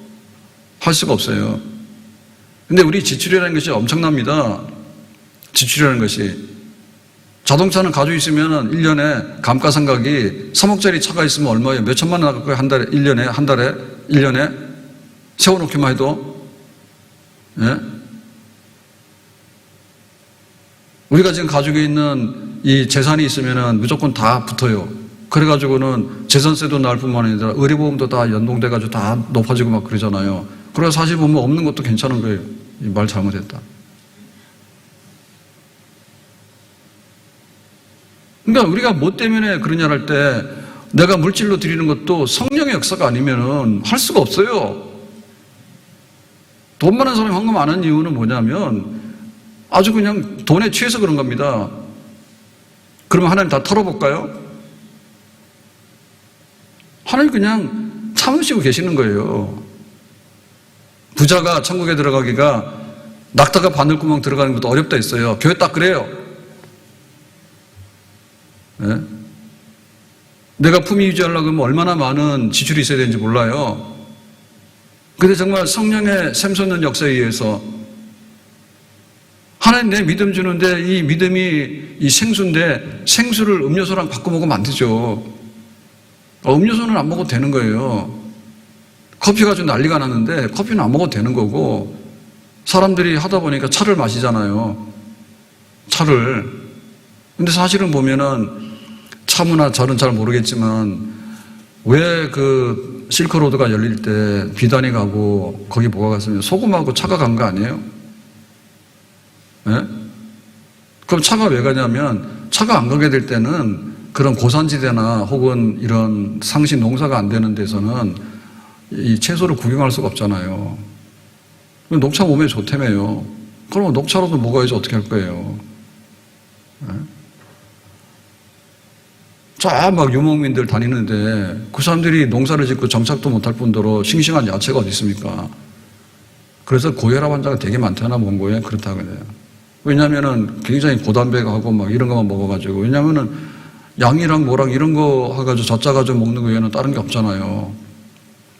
할 수가 없어요. 근데 우리 지출이라는 것이 엄청납니다. 지출이라는 것이. 자동차는 가지고 있으면 1년에 감가상각이 3억짜리 차가 있으면 얼마예요? 몇 천만 원 나갈 거예요? 한 달에, 1년에, 한 달에, 1년에? 세워놓기만 해도. 예? 우리가 지금 가지고 있는 이 재산이 있으면 무조건 다 붙어요. 그래가지고는 재산세도 나올 뿐만 아니라 의료보험도 다 연동돼가지고 다 높아지고 막 그러잖아요. 그래서 사실 보면 없는 것도 괜찮은 거예요. 이 말 잘못했다. 그러니까 우리가 뭐 때문에 그러냐 할 때 내가 물질로 드리는 것도 성령의 역사가 아니면은 할 수가 없어요. 돈 많은 사람이 헌금 안 하는 이유는 뭐냐면 아주 그냥 돈에 취해서 그런 겁니다. 그러면 하나님 다 털어볼까요? 하나님 그냥 참으시고 계시는 거예요. 부자가 천국에 들어가기가 낙타가 바늘구멍 들어가는 것도 어렵다 했어요. 교회 딱 그래요. 네? 내가 품위 유지하려고 하면 얼마나 많은 지출이 있어야 되는지 몰라요. 근데 정말 성령의 샘솟는 역사에 의해서 하나님 내 믿음 주는데 이 믿음이 이 생수인데 생수를 음료수랑 바꿔 먹으면 안 되죠. 음료수는 안 먹어도 되는 거예요. 커피 가지고 난리가 났는데 커피는 안 먹어도 되는 거고 사람들이 하다 보니까 차를 마시잖아요. 차를. 근데 사실은 보면은 차문화 저는 잘 모르겠지만 왜 그 실크로드가 열릴 때 비단이 가고 거기 뭐가 갔으면 소금하고 차가 간 거 아니에요? 네? 그럼 차가 왜 가냐면 차가 안 가게 될 때는 그런 고산지대나 혹은 이런 상시 농사가 안 되는 데서는 이 채소를 구경할 수가 없잖아요. 녹차 몸에 좋다며요. 그러면 녹차로도 먹어야지 어떻게 할 거예요? 네? 자, 막 유목민들 다니는데 그 사람들이 농사를 짓고 정착도 못할 뿐더러 싱싱한 야채가 어디 있습니까? 그래서 고혈압 환자가 되게 많다나 몽고에 그렇다고 해요. 왜냐면은 굉장히 고단백하고 막 이런 것만 먹어가지고 왜냐면은 양이랑 뭐랑 이런 거 해가지고 젖짜가지고 먹는 거 외에는 다른 게 없잖아요.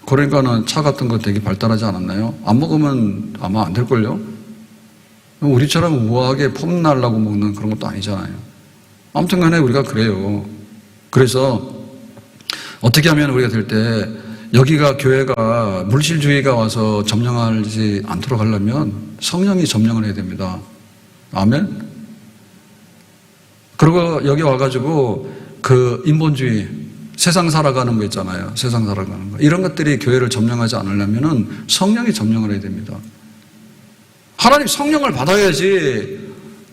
그러니까는 차 같은 거 되게 발달하지 않았나요? 안 먹으면 아마 안 될걸요? 우리처럼 우아하게 폼날라고 먹는 그런 것도 아니잖아요. 아무튼 간에 우리가 그래요. 그래서 어떻게 하면 우리가 될 때 여기가 교회가 물질주의가 와서 점령하지 않도록 하려면 성령이 점령을 해야 됩니다. 아멘? 그리고 여기 와가지고 그 인본주의, 세상 살아가는 거 있잖아요. 세상 살아가는 거. 이런 것들이 교회를 점령하지 않으려면 성령이 점령을 해야 됩니다. 하나님 성령을 받아야지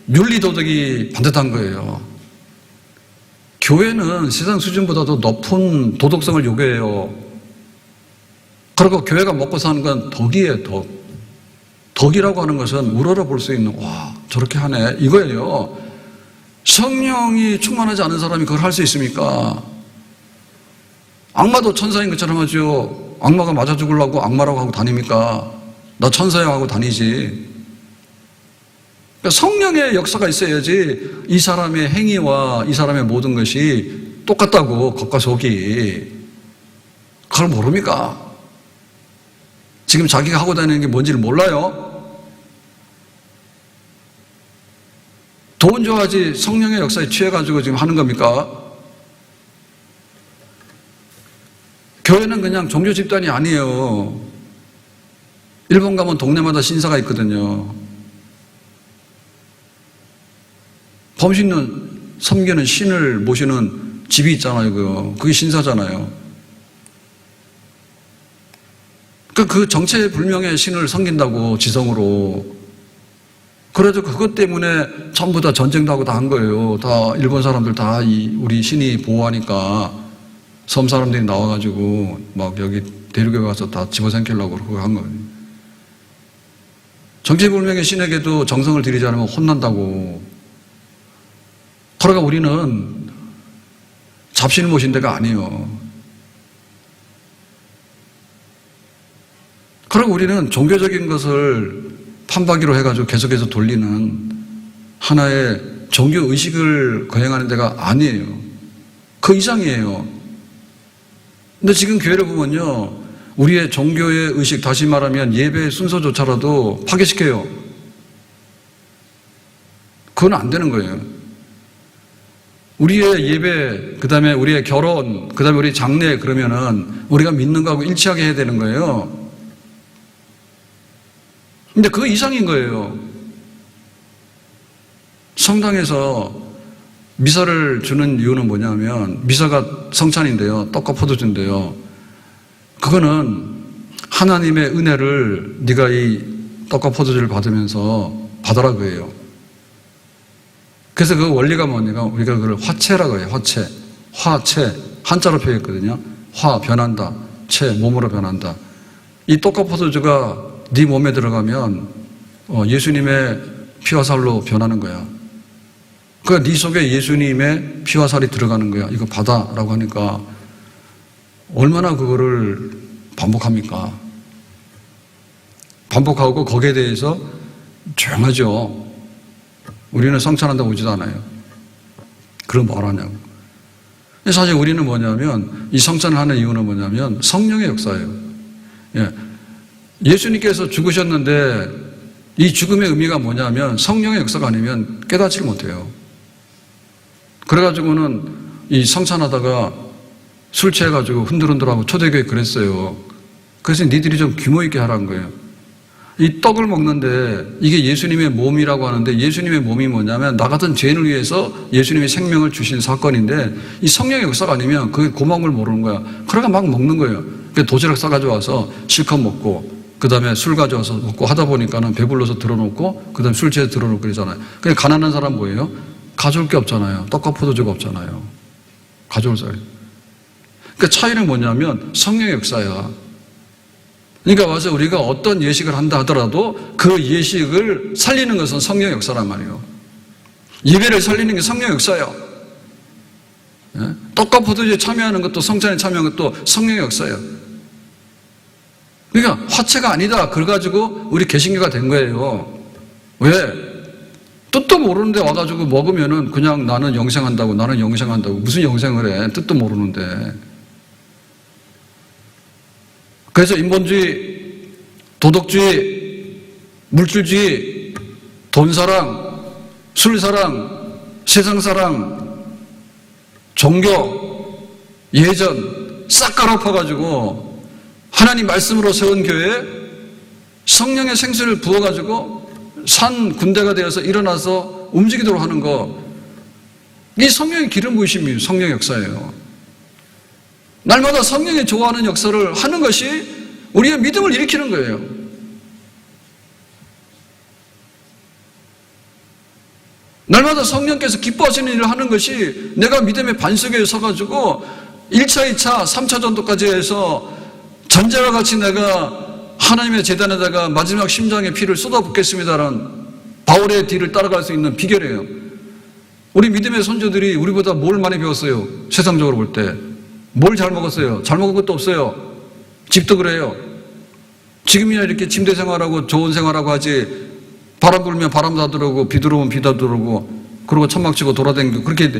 윤리도덕이 반듯한 거예요. 교회는 세상 수준보다도 높은 도덕성을 요구해요. 그리고 교회가 먹고 사는 건 덕이에요, 덕. 덕이라고 하는 것은 우러러 볼 수 있는, 와, 저렇게 하네. 이거예요. 성령이 충만하지 않은 사람이 그걸 할 수 있습니까? 악마도 천사인 것처럼 하죠. 악마가 맞아 죽으려고 악마라고 하고 다닙니까? 나 천사야 하고 다니지. 그러니까 성령의 역사가 있어야지 이 사람의 행위와 이 사람의 모든 것이 똑같다고 겉과 속이. 그걸 모릅니까? 지금 자기가 하고 다니는 게 뭔지를 몰라요? 돈 좋아하지 성령의 역사에 취해가지고 지금 하는 겁니까? 교회는 그냥 종교 집단이 아니에요. 일본 가면 동네마다 신사가 있거든요. 범신은 섬기는 신을 모시는 집이 있잖아요. 그게 신사잖아요. 그 정체불명의 신을 섬긴다고 지성으로. 그래도 그것 때문에 전부 다 전쟁도 하고 다 한 거예요. 다 일본 사람들 다 우리 신이 보호하니까 섬 사람들이 나와가지고 막 여기 대륙에 가서 다 집어삼키려고 그러고 한 거예요. 정체불명의 신에게도 정성을 들이지 않으면 혼난다고. 그러니까 우리는 잡신을 모신 데가 아니에요. 그리고 우리는 종교적인 것을 판박이로 해가지고 계속해서 돌리는 하나의 종교의식을 거행하는 데가 아니에요. 그 이상이에요. 근데 지금 교회를 보면요, 우리의 종교의 의식, 다시 말하면 예배의 순서조차라도 파괴시켜요. 그건 안 되는 거예요. 우리의 예배, 그 다음에 우리의 결혼, 그 다음에 우리 장례, 그러면은 우리가 믿는 거하고 일치하게 해야 되는 거예요. 근데 그 이상인 거예요. 성당에서 미사를 주는 이유는 뭐냐면, 미사가 성찬인데요, 떡과 포도주인데요, 그거는 하나님의 은혜를 네가 이 떡과 포도주를 받으면서 받아라 그예요. 그래서 그 원리가 뭐냐면 우리가 그걸 화채라고 해요. 화채 한자로 표현했거든요. 화 변한다, 채 몸으로 변한다. 이 떡과 포도주가 네 몸에 들어가면 예수님의 피와 살로 변하는 거야. 그러니까 네 속에 예수님의 피와 살이 들어가는 거야. 이거 받아라고 하니까 얼마나 그거를 반복합니까? 반복하고 거기에 대해서 조용하죠. 우리는 성찬한다고 오지도 않아요. 그럼 뭘 하냐고. 사실 우리는 뭐냐면, 이 성찬을 하는 이유는 뭐냐면 성령의 역사예요. 예. 예수님께서 죽으셨는데 이 죽음의 의미가 뭐냐면 성령의 역사가 아니면 깨닫지를 못해요. 그래가지고는 이 성찬하다가 술 취해가지고 흔들흔들하고 초대교회 그랬어요. 그래서 니들이 좀 규모 있게 하라는 거예요. 이 떡을 먹는데 이게 예수님의 몸이라고 하는데 예수님의 몸이 뭐냐면 나 같은 죄인을 위해서 예수님이 생명을 주신 사건인데 이 성령의 역사가 아니면 그게 고마운 걸 모르는 거야. 그러니까 막 먹는 거예요. 도시락 싸가지고 와서 실컷 먹고 그 다음에 술 가져와서 먹고 하다 보니까는 배불러서 들어놓고 그 다음에 술 취해서 들어놓고 그러잖아요. 그러니까 가난한 사람 뭐예요? 가져올 게 없잖아요. 떡과 포도주가 없잖아요. 가져올 사람. 그러니까 차이는 뭐냐면 성령의 역사야. 그러니까 와서 우리가 어떤 예식을 한다 하더라도 그 예식을 살리는 것은 성령의 역사란 말이에요. 예배를 살리는 게 성령의 역사예요. 떡과 포도주에 참여하는 것도 성찬에 참여하는 것도 성령의 역사예요. 그러니까 화채가 아니다. 그래가지고 우리 개신교가 된 거예요. 왜? 뜻도 모르는데 와가지고 먹으면은 그냥 나는 영생한다고 무슨 영생을 해? 뜻도 모르는데. 그래서 인본주의, 도덕주의, 물질주의, 돈사랑, 술사랑, 세상사랑, 종교, 예전 싹 갈아엎어가지고 하나님 말씀으로 세운 교회에 성령의 생수를 부어가지고 산 군대가 되어서 일어나서 움직이도록 하는 거, 이 성령의 기름 부으심이 성령의 역사예요. 날마다 성령이 좋아하는 역사를 하는 것이 우리의 믿음을 일으키는 거예요. 날마다 성령께서 기뻐하시는 일을 하는 것이 내가 믿음의 반석에 서가지고 1차, 2차, 3차 전도까지 해서 전제와 같이 내가 하나님의 제단에다가 마지막 심장의 피를 쏟아붓겠습니다라는 바울의 뒤를 따라갈 수 있는 비결이에요. 우리 믿음의 선조들이 우리보다 뭘 많이 배웠어요? 세상적으로 볼 때. 뭘 잘 먹었어요? 잘 먹은 것도 없어요. 집도 그래요. 지금이야 이렇게 침대 생활하고 좋은 생활하고 하지, 바람 불면 바람 다 들어오고 비 들어오면 비 다 들어오고 그러고 천막 치고 돌아다니고 그렇게.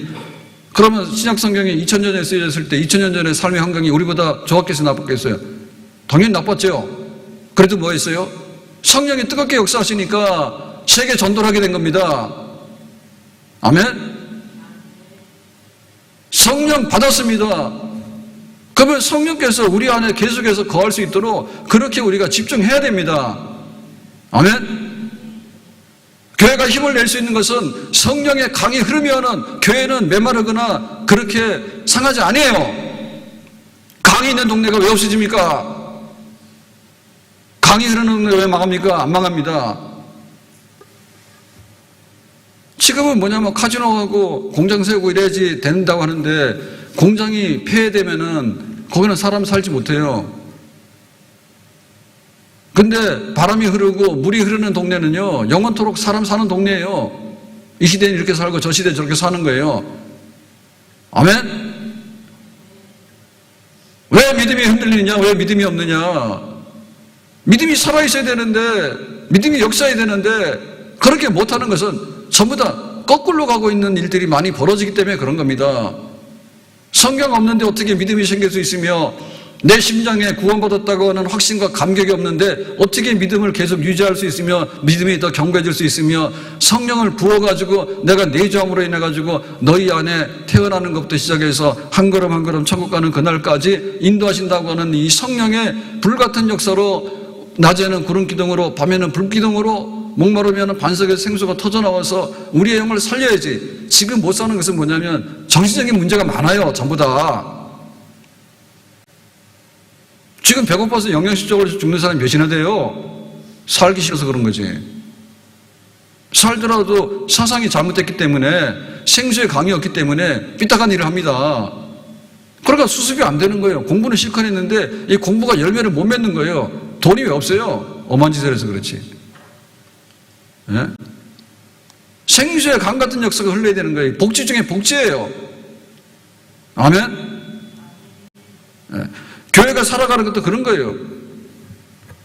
그러면 신약 성경이 2000년 전에 쓰여졌을 때 2000년 전의 삶의 환경이 우리보다 좋았겠어요? 나빴겠어요? 당연히 나빴죠. 그래도 뭐 했어요? 성령이 뜨겁게 역사하시니까 세계 전도를 하게 된 겁니다. 아멘? 성령 받았습니다. 그러면 성령께서 우리 안에 계속해서 거할 수 있도록 그렇게 우리가 집중해야 됩니다. 아멘? 교회가 힘을 낼 수 있는 것은 성령의 강이 흐르면은 교회는 메마르거나 그렇게 상하지 않아요. 강이 있는 동네가 왜 없어집니까? 강이 흐르는 동네가 왜 망합니까? 안 망합니다. 지금은 뭐냐면 카지노하고 공장 세우고 이래야지 된다고 하는데 공장이 폐해되면은 거기는 사람 살지 못해요. 근데 바람이 흐르고 물이 흐르는 동네는요, 영원토록 사람 사는 동네예요. 이 시대는 이렇게 살고 저 시대는 저렇게 사는 거예요. 아멘? 왜 믿음이 흔들리느냐? 왜 믿음이 없느냐? 믿음이 살아있어야 되는데, 믿음이 역사해야 되는데, 그렇게 못하는 것은 전부 다 거꾸로 가고 있는 일들이 많이 벌어지기 때문에 그런 겁니다. 성경 없는데 어떻게 믿음이 생길 수 있으며 내 심장에 구원받았다고 하는 확신과 감격이 없는데 어떻게 믿음을 계속 유지할 수 있으며 믿음이 더 견고해질 수 있으며 성령을 부어가지고 내가 내주함으로 인해가지고 너희 안에 태어나는 것부터 시작해서 한 걸음 한 걸음 천국 가는 그날까지 인도하신다고 하는 이 성령의 불같은 역사로 낮에는 구름 기둥으로 밤에는 불 기둥으로 목마르면 반석에서 생수가 터져나와서 우리의 영을 살려야지. 지금 못 사는 것은 뭐냐면 정신적인 문제가 많아요. 전부 다. 지금 배고파서 영양실적으로 죽는 사람이 몇이나 돼요? 살기 싫어서 그런 거지. 살더라도 사상이 잘못됐기 때문에 생수의 강이 없기 때문에 삐딱한 일을 합니다. 그러니까 수습이 안 되는 거예요. 공부는 실컷 했는데 이 공부가 열매를 못 맺는 거예요. 돈이 왜 없어요? 엄한 짓을 해서 그렇지. 예? 생수의 강 같은 역사가 흘러야 되는 거예요. 복지 중에 복지예요. 아멘? 예. 교회가 살아가는 것도 그런 거예요.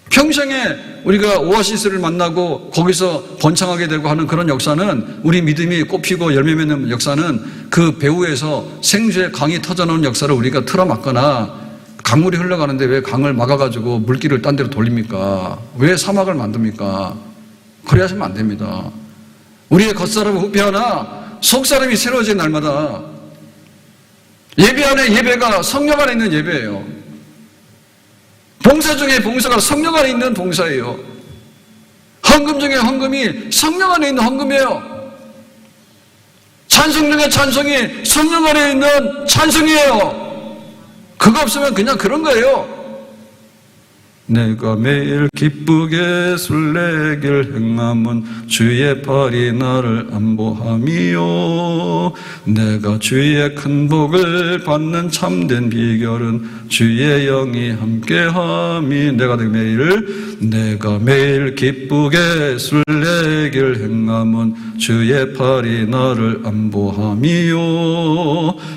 평생에 우리가 오아시스를 만나고 거기서 번창하게 되고 하는 그런 역사는, 우리 믿음이 꽃피고 열매 맺는 역사는 그 배후에서 생수의 강이 터져나오는 역사를 우리가 틀어막거나 강물이 흘러가는데 왜 강을 막아가지고 물길을 딴 데로 돌립니까? 왜 사막을 만듭니까? 그래 하시면 안 됩니다. 우리의 겉사람은 후패하나 속사람이 새로워진 날마다 예배 안에 예배가 성령 안에 있는 예배예요. 봉사 중에 봉사가 성령 안에 있는 봉사예요. 헌금 중에 헌금이 성령 안에 있는 헌금이에요. 찬송 중에 찬송이 성령 안에 있는 찬송이에요. 그거 없으면 그냥 그런 거예요. 내가 매일 기쁘게 술래길 행함은 주의 팔이 나를 안보함이요. 내가 주의 큰 복을 받는 참된 비결은 주의 영이 함께함이. 내가 매일 기쁘게 술래길 행함은 주의 팔이 나를 안보함이요.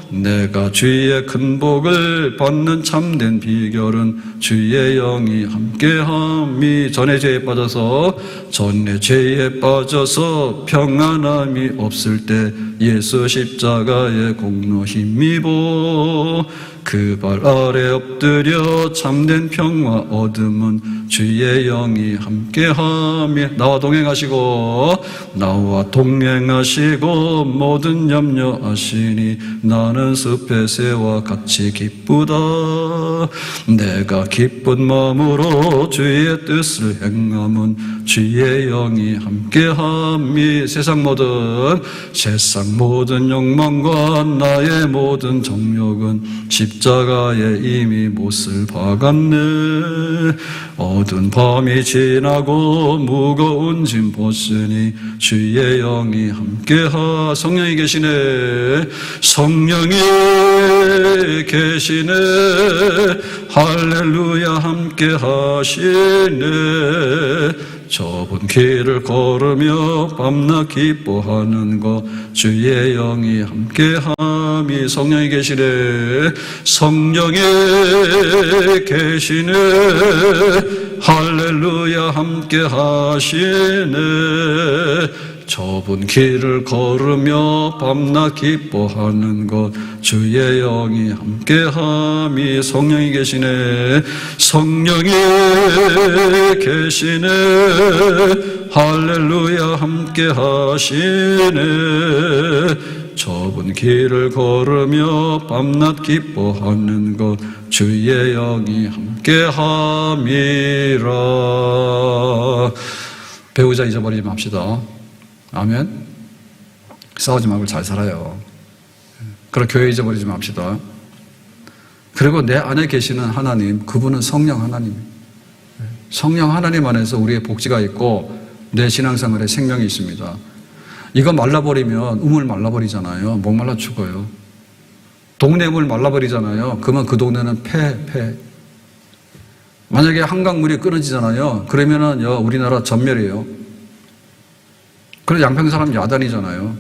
내가 주의 큰 복을 받는 참된 비결은 주의 영이 함께함이. 전에 죄에 빠져서 평안함이 없을 때 예수 십자가의 공로 힘입어 그 발 아래 엎드려 참된 평화 얻음은 주의 영이 함께함이. 나와 동행하시고 모든 염려하시니 나는 숲의 새와 같이 기쁘다. 내가 기쁜 마음으로 주의 뜻을 행함은 주의 영이 함께함이. 세상 모든 욕망과 나의 모든 정욕은 십자가에 이미 못을 박았네. 어두운 밤이 지나고 무거운 짐 벗으니 주의 영이 함께하. 성령이 계시네. 할렐루야 함께하시네. 좁은 길을 걸으며 밤낮 기뻐하는 것 주의 영이 함께함이. 성령이 계시네. 할렐루야 함께하시네. 좁은 길을 걸으며 밤낮 기뻐하는 것 주의 영이 함께함이. 성령이 계시네. 할렐루야 함께하시네. 좁은 길을 걸으며 밤낮 기뻐하는 것 주의 영이 함께함이라. 배우자 잊어버리지 맙시다. 아멘. 싸우지 말고 잘 살아요. 그리고 교회 잊어버리지 맙시다. 그리고 내 안에 계시는 하나님, 그분은 성령 하나님. 성령 하나님 안에서 우리의 복지가 있고 내 신앙생활에 생명이 있습니다. 이거 말라버리면 우물 말라버리잖아요. 목말라 죽어요. 동네 물 말라버리잖아요. 그러면 그 동네는 폐. 만약에 한강물이 끊어지잖아요. 그러면은 우리나라 전멸이에요. 그래서 양평 사람 야단이잖아요.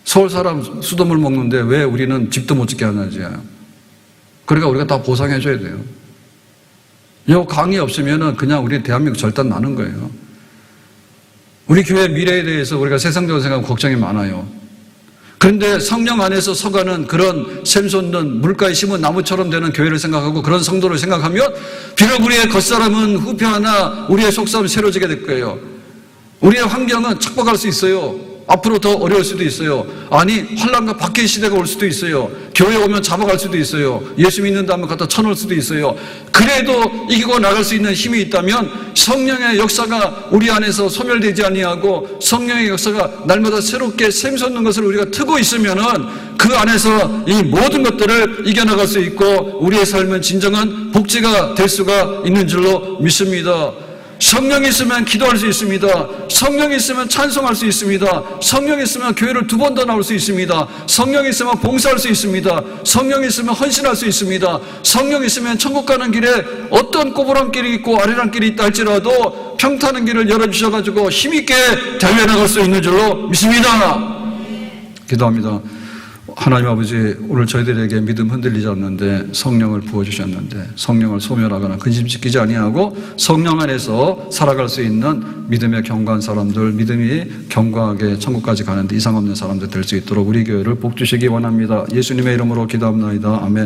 서울 사람 수돗물 먹는데 왜 우리는 집도 못 짓게 하는지. 그러니까 우리가 다 보상해줘야 돼요. 이 강이 없으면은 그냥 우리 대한민국 절단 나는 거예요. 우리 교회 미래에 대해서 우리가 세상적으로 생각하면 걱정이 많아요. 그런데 성령 안에서 서가는 그런 샘솟는 물가에 심은 나무처럼 되는 교회를 생각하고 그런 성도를 생각하면 비록 우리의 겉사람은 후패하나 우리의 속사람은 새로워지게 될 거예요. 우리의 환경은 착박할 수 있어요. 앞으로 더 어려울 수도 있어요. 아니 환난과 박해의 시대가 올 수도 있어요. 교회 오면 잡아갈 수도 있어요. 예수 믿는다면 갖다 쳐놓을 수도 있어요. 그래도 이기고 나갈 수 있는 힘이 있다면 성령의 역사가 우리 안에서 소멸되지 아니하고 성령의 역사가 날마다 새롭게 샘솟는 것을 우리가 트고 있으면은 그 안에서 이 모든 것들을 이겨나갈 수 있고 우리의 삶은 진정한 복지가 될 수가 있는 줄로 믿습니다. 성령이 있으면 기도할 수 있습니다. 성령이 있으면 찬송할 수 있습니다. 성령이 있으면 교회를 2번 더 나올 수 있습니다. 성령이 있으면 봉사할 수 있습니다. 성령이 있으면 헌신할 수 있습니다. 성령이 있으면 천국 가는 길에 어떤 꼬부랑길이 있고 아리랑길이 있다 할지라도 평탄한 길을 열어주셔가지고 힘있게 달려나갈 수 있는 줄로 믿습니다. 기도합니다. 하나님 아버지, 오늘 저희들에게 믿음 흔들리지 않는데 성령을 부어주셨는데 성령을 소멸하거나 근심시키지 아니하고 성령 안에서 살아갈 수 있는 믿음에 견고한 사람들, 믿음이 견고하게 천국까지 가는데 이상 없는 사람들 될 수 있도록 우리 교회를 복 주시기 원합니다. 예수님의 이름으로 기도합니다. 아멘.